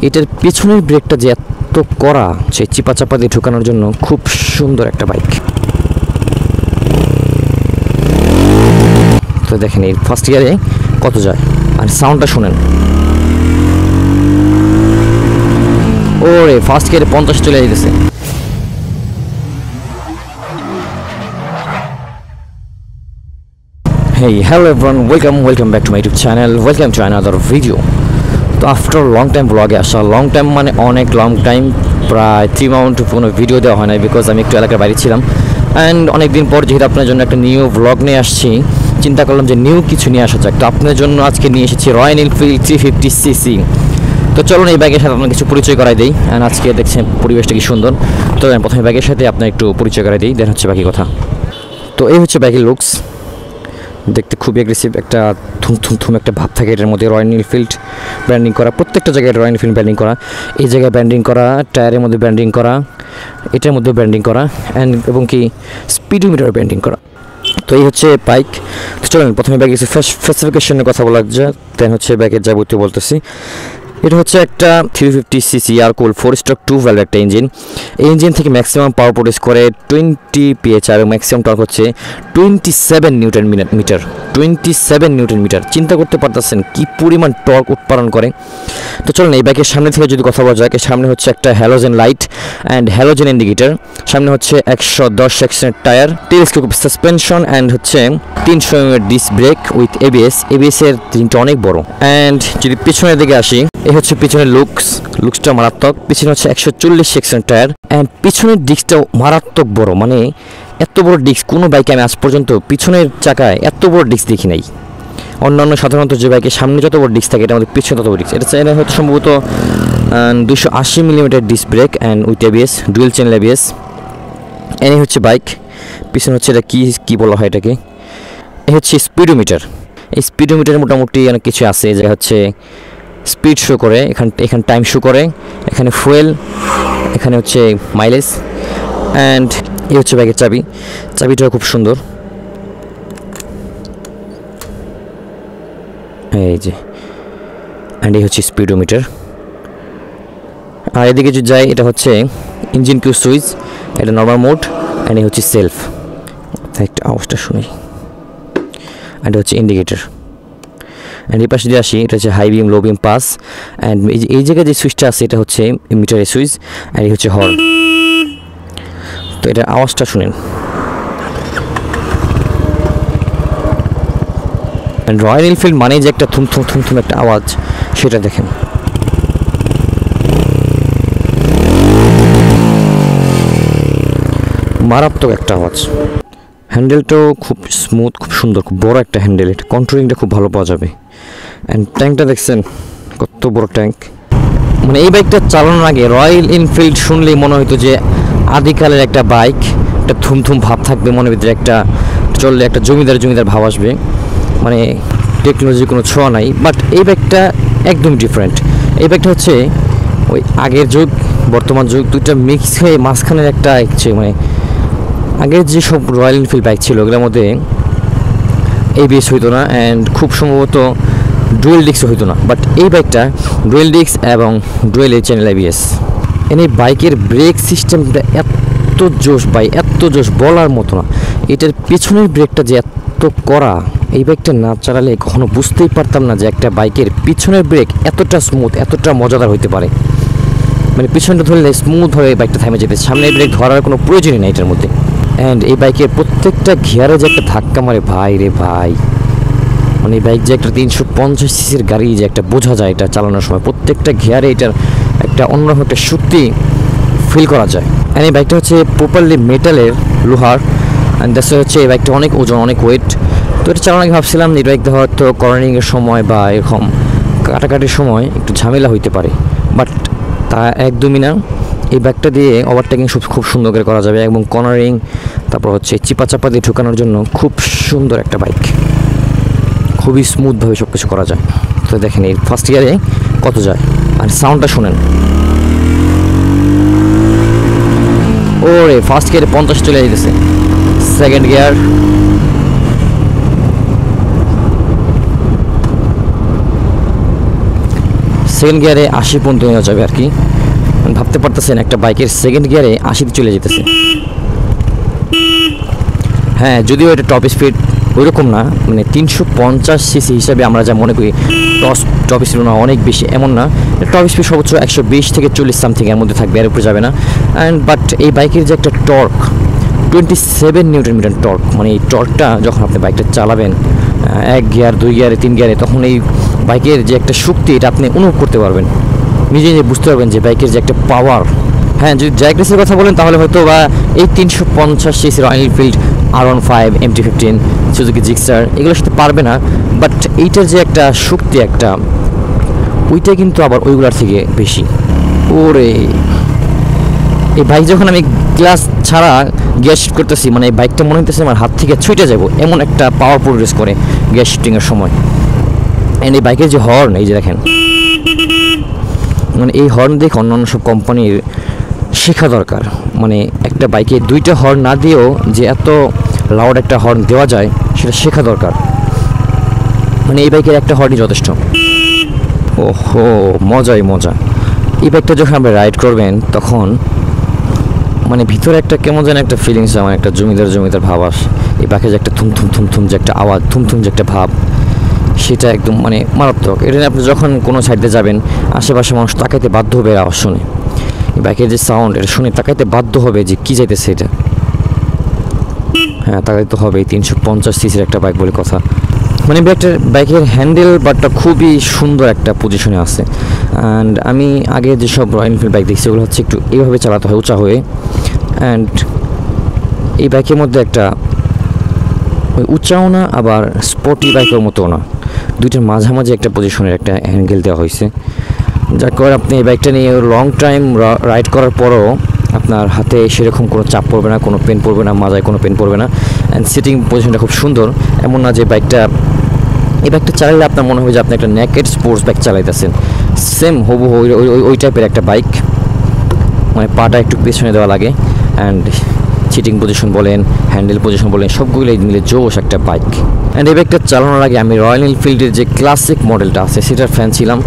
এটার পেছনের ব্রেকটা যে এত কড়া, সেই চিপা চাপা দিয়ে ঢুকানোর জন্য খুব সুন্দর একটা বাইক। তো দেখেন এই ফার্স্ট গিয়ারে কত যায়, আর সাউন্ডটা শুনেন। ওরে ফার্স্ট গিয়ারে 50 চলে যেতেছে। Hey, hello everyone, welcome back to my YouTube channel, welcome to another video. তো আফটার লং টাইম ব্লগে আসা, লং টাইম মানে অনেক লং টাইম, প্রায় 3 মান্থ কোনো ভিডিও দেওয়া হয় না, বিকজ আমি একটু এলাকার বাইরে ছিলাম। অ্যান্ড অনেকদিন পর যেহেতু আপনার জন্য একটা নিউ ব্লগ নিয়ে আসছি, চিন্তা করলাম যে নিউ কিছু নিয়ে আসা যাক। তো আপনার জন্য আজকে নিয়ে এসেছি রয়্যাল এনফিল্ড 350cc। তো চলুন এই বাইকের সাথে আপনার কিছু পরিচয় করাই দিই। অ্যান্ড আজকে দেখছেন পরিবেশটা কি সুন্দর। তো প্রথমে বাইকের সাথে আপনার একটু পরিচয় করাই দিই, দেন হচ্ছে বাকি কথা। তো এই হচ্ছে বাইকের লুকস, দেখতে খুবই অ্যাগ্রেসিভ, একটা থুম একটা ভাব থাকে এটার মধ্যে। রয়্যাল এনফিল্ড ব্র্যান্ডিং করা, প্রত্যেকটা জায়গায় রয়্যাল এনফিল্ড ব্র্যান্ডিং করা, এই জায়গায় ব্র্যান্ডিং করা, টায়ারের মধ্যে ব্র্যান্ডিং করা, এটার মধ্যে ব্র্যান্ডিং করা, অ্যান্ড এবং কি স্পিডোমিটার ব্র্যান্ডিং করা। তো এই হচ্ছে বাইক। তো চলেন প্রথমে বাইকের স্পেসিফিকেশনের কথা বলা যায়, দেন হচ্ছে বাইকের যাবতীয় বলতেছি। এটা হচ্ছে একটা 350cc এয়ার-কুলড 4-stroke 2 ভ্যালভ একটা ইঞ্জিন। এই ইঞ্জিন থেকে ম্যাক্সিমাম পাওয়ার প্রডিউস করে 20 PH আর ম্যাক্সিমাম টর্ক হচ্ছে 27 নিউটন মিটার। 27 নিউটন মিটার, চিন্তা করতে পারতেছেন কি পরিমাণ টর্ক উৎপাদন করে। তো চলুন এই বাইকের সামনে থেকে যদি কথা বলা যায়, সামনে হচ্ছে একটা halogen light and halogen indicator, সামনে হচ্ছে 110 সেকশনের টায়ার, টেলিস্কোপ সাসপেনশন, অ্যান্ড হচ্ছে 300 mm disc brake with ABS এর তিনটা অনেক বড়। অ্যান্ড যদি পিছনের দিকে আসি, এই হচ্ছে পিছনের লুকসটা মারাত্মক। পিছনে হচ্ছে 140 সেকশন টায়ার, অ্যান্ড পিছনের ডিস্কটাও মারাত্মক বড়, মানে এত বড় ডিস্ক কোনো বাইকে আমি আজ পর্যন্ত পিছনের চাকায় এত বড় ডিস্ক দেখি নাই। অন্যান্য সাধারণত যে বাইকের সামনে যত বড় ডিস্ক থাকে, এটা আমাদের পিছনে তত বড় ডিস্ক। এটা হয়তো সম্ভবত 280 mm disc brake and with ABS, dual channel ABS. এই হচ্ছে বাইক, পিছনে হচ্ছে এটা কি বলা হয় এটাকে, এই হচ্ছে স্পিডোমিটার। এই স্পিডোমিটারে মোটামুটি অনেক কিছু আছে, যে হচ্ছে স্পিড শো করে, এখানে টাইম শো করে, এখানে ফুয়েল, এখানে হচ্ছে মাইলেজ। অ্যান্ড এই হচ্ছে বাইকের চাবিটাও খুব সুন্দর, এই যে। অ্যান্ড এই হচ্ছে স্পিডোমিটার। আর এদিকে যদি যাই, এটা হচ্ছে ইঞ্জিন কিউ সুইচ, এটা নর্মাল মোড, অ্যান্ড এই হচ্ছে সেলফ, একটা আওয়াজটা শুনি। অ্যান্ড হচ্ছে ইন্ডিকেটর। অ্যান্ড এই পাশে যদি আসি, এটা হচ্ছে high beam, low beam, pass. And এই জায়গায় যে সুইচটা আছে, এটা হচ্ছে মিটারের সুইচ, আর এই হচ্ছে হর্ন। তো এটার আওয়াজটা শুনেন। রয়্যাল এনফিল্ড মানে যে একটা থুম একটা আওয়াজ, সেটা দেখেন। মারাত্মক একটা আওয়াজ। হ্যান্ডেলটাও খুব স্মুথ, খুব সুন্দর, খুব বড় একটা হ্যান্ডেল, এটা কন্ট্রোলিংটা খুব ভালো পাওয়া যাবে। অ্যান্ড ট্যাঙ্কটা দেখছেন কত বড় ট্যাঙ্ক। মানে এই বাইকটা চালানোর আগে রয়্যাল এনফিল্ড শুনলেই মনে হতো যে আদিকালের একটা বাইক, একটা থুম ভাব থাকবে মনের ভিতরে, একটা চললে একটা জমিদার ভাব আসবে, মানে টেকনোলজির কোনো ছোঁয়া নাই। বাট এই বাইকটা একদম ডিফারেন্ট। এই বাইকটা হচ্ছে ওই আগের যুগ বর্তমান যুগ দুইটা মিক্স হয়ে মাঝখানের একটা মানে আগের যে সব রয়্যাল এনফিল্ড বাইক ছিল, ওগুলোর মধ্যে এবিএস হইতো না, অ্যান্ড খুব সম্ভবত ডুয়েল ডিস্কও হইতো না। বাট এই বাইকটা ডুয়েল ডিস্ক এবং ডুয়েল চ্যানেল এবিএস। এই বাইকের ব্রেক সিস্টেমটা এত জোশ ভাই, এত জোশ বলার মতো না। এটার পেছনের ব্রেকটা যে এত কড়া, এই বাইকটা না চালালে কখনো বুঝতেই পারতাম না যে একটা বাইকের পিছনের ব্রেক এতটা স্মুথ, এতটা মজাদার হইতে পারে। মানে পিছনটা ধরলে স্মুথভাবে বাইকটা থেমে যেতে, সামনের ব্রেক ধরার কোনো প্রয়োজনই নেই এটার মধ্যে। অ্যান্ড এই বাইকের প্রত্যেকটা ঘিয়ারে যে একটা ধাক্কা মারে ভাই রে ভাই, মানে এই বাইক যে একটা 350cc গাড়ি যে একটা বোঝা যায় এটা চালানোর সময়, প্রত্যেকটা ঘিয়ারে এটার একটা অন্যরকম একটা শক্তি ফিল করা যায়। অ্যান্ড এই বাইকটা হচ্ছে প্রপারলি মেটালের, লোহার। অ্যান্ড দ্যাটস হচ্ছে এই বাইকটা অনেক ওজন, অনেক ওয়েট। তো এটা চালানো আগে ভাবছিলাম এই বাইকটা হয়তো কর্নারিংয়ের সময় বা এরকম কাটাকাটির সময় একটু ঝামেলা হইতে পারে, বাট তা একদমই না। এই বাইকটা দিয়ে ওভারটেকিং খুব সুন্দর করে করা যাবে, এবং কর্নারিং, তারপর হচ্ছে চিপা চাপা দিয়ে ঢুকানোর জন্য খুব সুন্দর একটা বাইক, খুবই স্মুথভাবে সব কিছু করা যায়। তো দেখেন এই ফার্স্ট গিয়ারে কত যায়, আর সাউন্ডটা শুনেন। ওরে ফার্স্ট গিয়ারে 50 চলে যেতেছে। সেকেন্ড গিয়ার, সেকেন্ড গিয়ারে 80 পর্যন্ত নেওয়া যাবে আর কি। ভাবতে পারতেছেন একটা বাইকের সেকেন্ড গিয়ারে 80 চলে যেতেছে। হ্যাঁ, যদিও এটা টপ স্পিড ওইরকম না, মানে 350 সিসি হিসাবে আমরা যা মনে করি টপ স্পিড না, অনেক বেশি এমন না। টপ স্পিড সর্বোচ্চ 120 থেকে 40 সামথিং এর মধ্যে থাকবে, এর উপরে যাবে না। অ্যান্ড বাট এই বাইকের যে একটা টর্ক 27 নিউটন মিটার টর্ক, মানে এই টর্কটা যখন আপনি বাইকটা চালাবেন 1 গিয়ার 2 গিয়ারে 3 গিয়ারে, তখন এই বাইকের যে একটা শক্তি এটা আপনি অনুভব করতে পারবেন, নিজে নিজে বুঝতে পারবেন যে বাইকের যে একটা পাওয়ার। হ্যাঁ, যদি জ্যাক রেসের কথা বলেন তাহলে হয়তো বা এই 350 CC royal Enfield R15 MT-15 Suzuki Gixxer এগুলোর সাথে পারবে না। বাট এইটার যে একটা শক্তি একটা, ওইটা কিন্তু আবার ওইগুলার থেকে বেশি। ওরে এই বাইক যখন আমি গ্লাস ছাড়া গ্যাস শিফট করতেছি, মানে এই বাইকটা মনে হইতেছে আমার হাত থেকে ছুটে যাব, এমন একটা পাওয়ার প্রোগ্রেস করে গ্যাস শিফটিংয়ের সময়। অ্যান্ড এই বাইকের যে হর্ন, এই যে দেখেন, মানে এই হর্ন দেখে অন্যান্য সব কোম্পানির শেখা দরকার। মানে একটা বাইকে 2টা হর্ন না দিয়েও যে এত লাউড একটা হর্ন দেওয়া যায় সেটা শেখা দরকার। মানে এই বাইকের একটা হর্নই যথেষ্ট। ওহো, মজাই মজা। এই বাইকটা যখন আপনি রাইড করবেন তখন মানে ভিতরে একটা কেমন যেন একটা ফিলিংস, আমার একটা জমিদার ভাব আসে। এই বাইকের যে একটা থুম যে একটা আওয়াজ, থুম যে একটা ভাব, সেটা একদম মানে মারাত্মক। এটা আপনি যখন কোনো সাইডে যাবেন আশেপাশে মানুষ তাকাইতে বাধ্য হবে আওয়াজ শুনে। এই বাইকের যে সাউন্ড এটা শুনে তাকাইতে বাধ্য হবে যে কী যাইতেছে এটা। হ্যাঁ, তাকাইতে হবে। 350 সিসির একটা বাইক বলে কথা। মানে বাইকের হ্যান্ডেল বারটা খুবই সুন্দর একটা পজিশনে আছে। অ্যান্ড আমি আগে যেসব রয়্যাল এনফিল্ড বাইক দেখছি ওগুলো হচ্ছে একটু এইভাবে চালাতে হয়, উঁচা হয়ে। অ্যান্ড এই বাইকের মধ্যে একটা ওই উঁচাও না আবার স্পোর্টি বাইকের মতো না, দুইটার মাঝামাঝি একটা পজিশনের একটা অ্যাঙ্গেল দেওয়া হয়েছে, যার কারণে আপনি এই বাইকটা নিয়ে লং টাইম রাইড করার পরও আপনার হাতে সেরকম কোনো চাপ পড়বে না, কোনো পেন পড়বে না, মাজায় কোনো পেন পড়বে না। অ্যান্ড সিটিং পজিশনটা খুব সুন্দর। এমন না যে এই বাইকটা চালাইলে আপনার মনে হবে যে আপনি একটা নেকেড স্পোর্টস বাইক চালাইতেছেন। সেম হুবহু ওই টাইপের একটা বাইক, মানে পাটা একটু পেছনে দেওয়া লাগে। অ্যান্ড সিটিং পজিশন বলেন, হ্যান্ডেল পজিশন বলেন, সবগুলোই মিলে জোশ একটা বাইক। অ্যান্ড এই বাইকটা চালানোর আগে আমি রয়্যাল এনফিল্ডের যে ক্লাসিক মডেলটা আছে সেটার ফ্যান ছিলাম,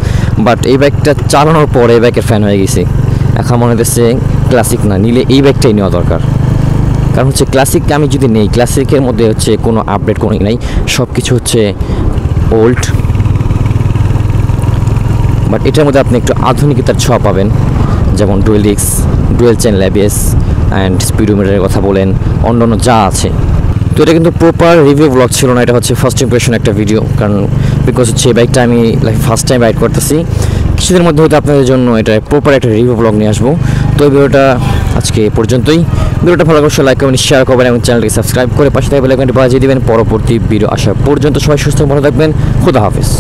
বাট এই বাইকটা চালানোর পরে এই বাইকের ফ্যান হয়ে গেছি। এখন মনে হচ্ছে ক্লাসিক না নিলে এই বাইকটাই নেওয়া দরকার। কারণ হচ্ছে ক্লাসিক আমি যদি নেই, ক্লাসিকের মধ্যে হচ্ছে কোনো আপডেট কোনো নাই, সব কিছু হচ্ছে ওল্ড। বাট এটার মধ্যে আপনি একটু আধুনিকতার ছোঁয়া পাবেন, যেমন dual disc, dual channel ABS and স্পিডোমিটারের কথা বলেন, অন্যান্য যা আছে। তো এটা কিন্তু প্রপার রিভিউ ব্লগ ছিল না, এটা হচ্ছে ফার্স্ট ইমপ্রেশন একটা ভিডিও। কারণ বিকজ হচ্ছে এই বাইকটা আমি ফার্স্ট টাইম রাইড করতেছি, কিছুদিনের মধ্যে হয়তো আপনাদের জন্য এটা প্রপার একটা রিভিউ ব্লগ নিয়ে আসবো। তো এই ভিডিওটা আজকে পর্যন্তই। ভিডিওটা ভালো করে লাইক করবেন, শেয়ার করবেন এবং চ্যানেলটিকে সাবস্ক্রাইব করে পাশে থাকা বেল আইকনটি বাজিয়ে দিবেন। পরবর্তী ভিডিও আসা পর্যন্ত সবাই সুস্থ ভালো থাকবেন। খোদা হাফেজ।